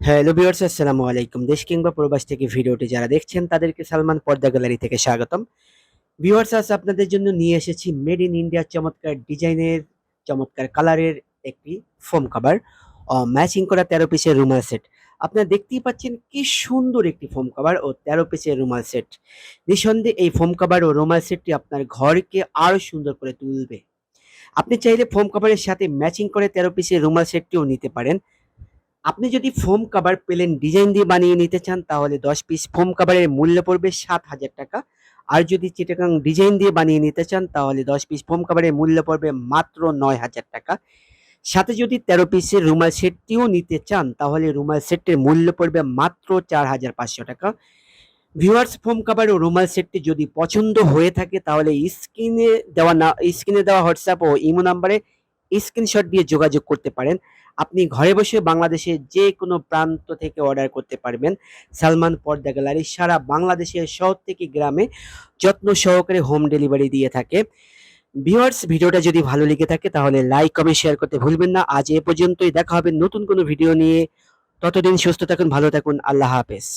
Hello viewers, আসসালামু আলাইকুম। দেশ কিংবা প্রবাস থেকে ভিডিওটি যারা দেখছেন তাদেরকে সালমান পর্দা গ্যালারি থেকে স্বাগতম। ভিউয়ার্স, আজ আপনাদের জন্য নিয়ে এসেছি মেড ইন ইন্ডিয়া চমৎকার ডিজাইনের, চমৎকার কালারের একটি ফোম কভার ম্যাচিং করা 13 পিসের রুমাল সেট। আপনারা দেখতেই পাচ্ছেন কি সুন্দর একটি ফোম কভার ও 13 পিসের রুমাল সেট। নিঃসন্দেহে এই ফোম কভার ও রুমাল সেটটি আপনার ঘরকে আরো সুন্দর করে তুলবে। আপনি চাইলে ফোম কভারের সাথে ম্যাচিং করে 13 পিসের রুমাল সেটটিও নিতে পারেন। আপনি যদি ফোম কভার প্লেন ডিজাইন দিয়ে বানিয়ে নিতে চান তাহলে 10 পিস ফোম কভারের মূল্য পড়বে ৭,০০০ টাকা। আর যদি চিটাগাং ডিজাইন দিয়ে বানিয়ে নিতে চান তাহলে 10 পিস ফোম কভারের মূল্য পড়বে মাত্র ৯,০০০ টাকা। সাথে যদি 13 পিসের রুমাল সেটটিও নিতে চান তাহলে রুমাল সেটটির মূল্য পড়বে মাত্র ৪,৫০০ টাকা। ভিউয়ার্স, ফোম কভার ও রুমাল সেটটি যদি পছন্দ হয়ে থাকে তাহলে স্ক্রিনে দেওয়া হোয়াটসঅ্যাপ ও ইমো নাম্বারে স্ক্রিনশট দিয়ে যোগাযোগ করতে পারেন। আপনি ঘরে বসে বাংলাদেশের যে কোনো প্রান্ত থেকে অর্ডার করতে পারবেন। সালমান পর্দা গ্যালারি সারা বাংলাদেশের শহর থেকে গ্রামে যত্ন সহকারে হোম ডেলিভারি দিয়ে থাকে। ভিউয়ার্স, ভিডিওটা যদি ভালো লেগে থাকে তাহলে লাইক, কমেন্ট, শেয়ার করতে ভুলবেন না। আজ এ পর্যন্তই, দেখা হবে নতুন কোনো ভিডিও নিয়ে। ততদিন সুস্থ থাকুন, ভালো থাকুন। আল্লাহ হাফেজ।